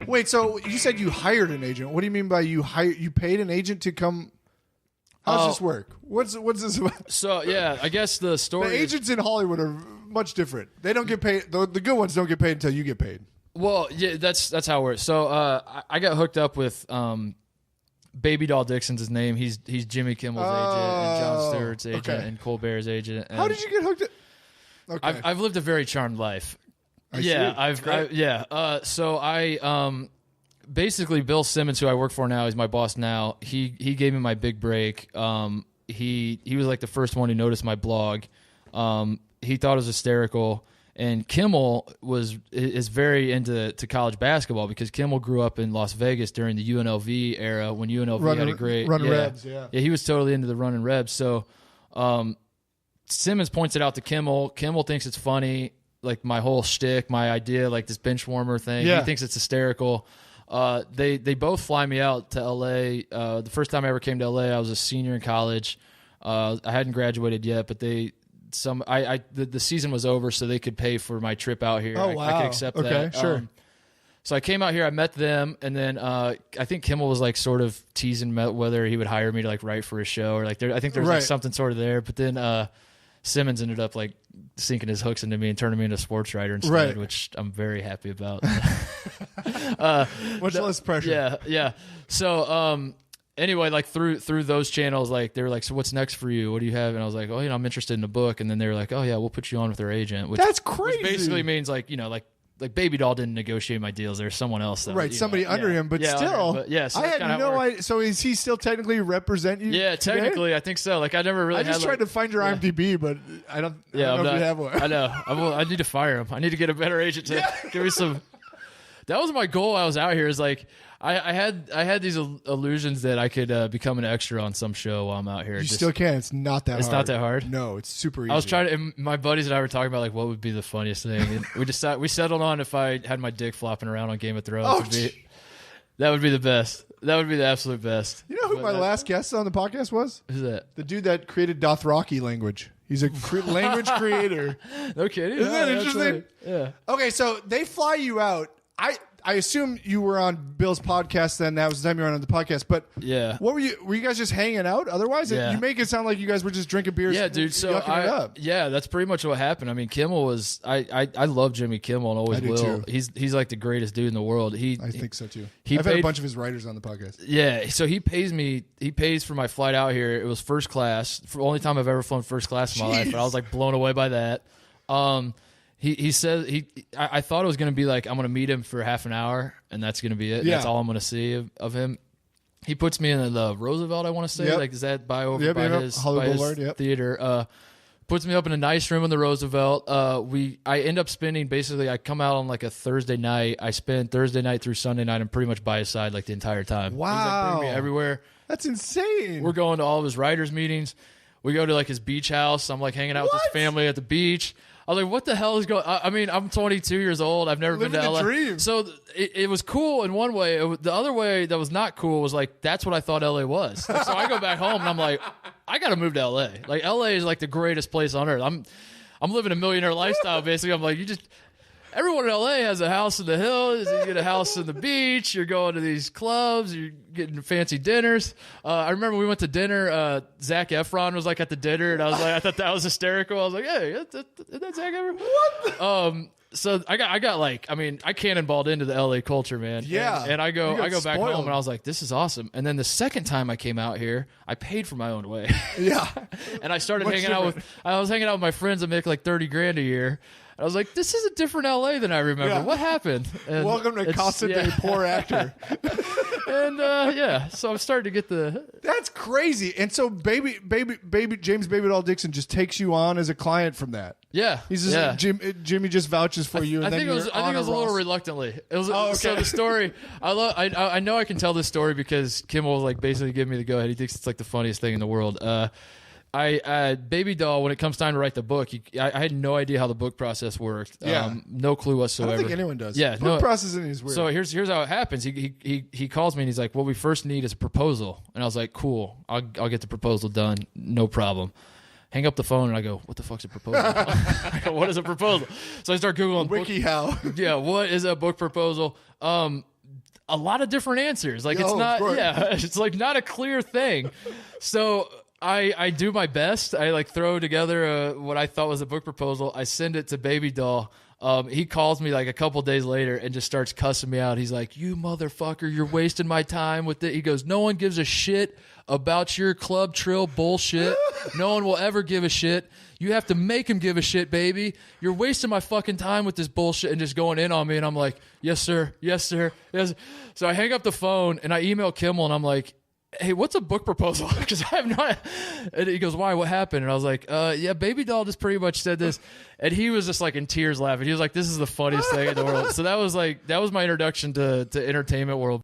Wait, so you said you hired an agent. What do you mean by you paid an agent to come? How does this work? What's this about? So yeah, I guess the story. The agents in Hollywood are much different. They don't get paid. The good ones don't get paid until you get paid. Well, yeah, that's how it works. So I got hooked up with Babydoll Dixon's his name. He's Jimmy Kimmel's agent and Jon Stewart's agent and Colbert's agent. And how did you get hooked up? Okay. I've lived a very charmed life. So I basically Bill Simmons, who I work for now, he's my boss now. He gave me my big break. He was like the first one who noticed my blog. He thought it was hysterical. And Kimmel is very into college basketball because Kimmel grew up in Las Vegas during the UNLV era when UNLV had a great running Rebs. Yeah, he was totally into the running Rebs. So Simmons points it out to Kimmel. Kimmel thinks it's funny, like my whole shtick, my idea, like this bench warmer thing. Yeah. He thinks it's hysterical. They both fly me out to LA. The first time I ever came to LA, I was a senior in college. I hadn't graduated yet, but the season was over, so they could pay for my trip out here. Oh, wow. I could accept that. Okay, sure. So I came out here, I met them, and then I think Kimmel was like sort of teasing whether he would hire me to like write for a show or like I think there's like something sort of there. But then Simmons ended up like sinking his hooks into me and turning me into a sports writer instead, which I'm very happy about. Much less pressure. Yeah. So anyway, like through those channels, like they were like, so what's next for you? What do you have? And I was like, oh, I'm interested in a book. And then they were like, oh yeah, we'll put you on with our agent. Which, that's crazy. Which basically means like, like Babydoll didn't negotiate my deals. There's someone else. That, somebody under him, but still. So I had no idea. So is he still technically represent you? Yeah, today? Technically, I think so. Like I never really. I just tried to find your IMDb, but I don't know if you have one. I know. I need to fire him. I need to get a better agent to give me some. That was my goal. I was out here. Is like I had these illusions that I could become an extra on some show while I'm out here. You still can. It's not that hard. It's not that hard? No, it's super easy. I was trying to, and my buddies and I were talking about like what would be the funniest thing. And we settled on if I had my dick flopping around on Game of Thrones. That would be the best. That would be the absolute best. You know who my last guest on the podcast was? Who's that? The dude that created Dothraki language. He's a language creator. No kidding. Isn't that interesting? Yeah. Okay, so they fly you out. I assume you were on Bill's podcast then. That was the time you were on the podcast. But yeah, what were you guys just hanging out? Otherwise, you make it sound like you guys were just drinking beers. Yeah, dude. So that's pretty much what happened. I mean, Kimmel was. I love Jimmy Kimmel and always will. Too. He's like the greatest dude in the world. I think so too. I've had a bunch of his writers on the podcast. Yeah, so he pays me. He pays for my flight out here. It was first class. For the only time I've ever flown first class in my life. But I was like blown away by that. He said I thought it was going to be like I'm going to meet him for half an hour and that's going to be it. Yeah. That's all I'm going to see of him. He puts me in the Roosevelt, I want to say. Yep. Like is that by his theater? Puts me up in a nice room in the Roosevelt. I end up spending basically. I come out on like a Thursday night. I spend Thursday night through Sunday night. I'm pretty much by his side like the entire time. Wow, he's like bringing me everywhere. That's insane. We're going to all of his writers' meetings. We go to like his beach house. I'm like hanging out with his family at the beach. I was like, what the hell is going on? I mean, I'm 22 years old. I've never been to LA. Dream. So it was cool in one way. The other way that was not cool was like, that's what I thought LA was. Like, so I go back home and I'm like, I got to move to LA. Like LA is like the greatest place on earth. I'm living a millionaire lifestyle basically. I'm like, everyone in LA has a house in the hills. You get a house in the beach. You're going to these clubs. You're getting fancy dinners. I remember we went to dinner. Zac Efron was like at the dinner, and I thought that was hysterical. I was like, hey, is that Zac Efron? What? So I got like, I mean, I cannonballed into the LA culture, man. Yeah. And I go back home, and I was like, this is awesome. And then the second time I came out here, I paid for my own way. Yeah. And I started I was hanging out with my friends that make like $30,000 a year. I was like, this is a different LA than I remember. Yeah. What happened? And welcome to Casa de Poor Actor. And so I'm starting to get the... That's crazy. And so baby James Babydoll Dixon just takes you on as a client from that. Yeah. He's just Jimmy just vouches for you. And I think it was a little reluctantly. It was So the story, I know I can tell this story because Kimmel was like basically giving me the go ahead. He thinks it's like the funniest thing in the world. Babydoll, when it comes time to write the book, I had no idea how the book process worked. Yeah. No clue whatsoever. I don't think anyone does. Yeah, book processing is weird. So here's how it happens. He calls me and he's like, "What we first need is a proposal." And I was like, "Cool, I'll get the proposal done, no problem." Hang up the phone and I go, "What the fuck's a proposal?" I go, "What is a proposal?" So I start Googling WikiHow. Yeah, what is a book proposal? a lot of different answers. Like, Oh, it's of not, course. it's like not a clear thing. So I do my best. I like throw together what I thought was a book proposal. I send it to Babydoll. He calls me like a couple days later and just starts cussing me out. He's like, "You motherfucker, you're wasting my time with it." He goes, "No one gives a shit about your club trill bullshit. No one will ever give a shit. You have to make him give a shit, baby. You're wasting my fucking time with this bullshit," and just going in on me. And I'm like, "Yes, sir. Yes, sir. Yes." So I hang up the phone and I email Kimmel and I'm like, "Hey, what's a book proposal?" Because I have no. And he goes, "Why? What happened?" And I was like, "Yeah, Babydoll just pretty much said this," and he was just like in tears laughing. He was like, "This is the funniest thing in the world." So that was my introduction to entertainment world.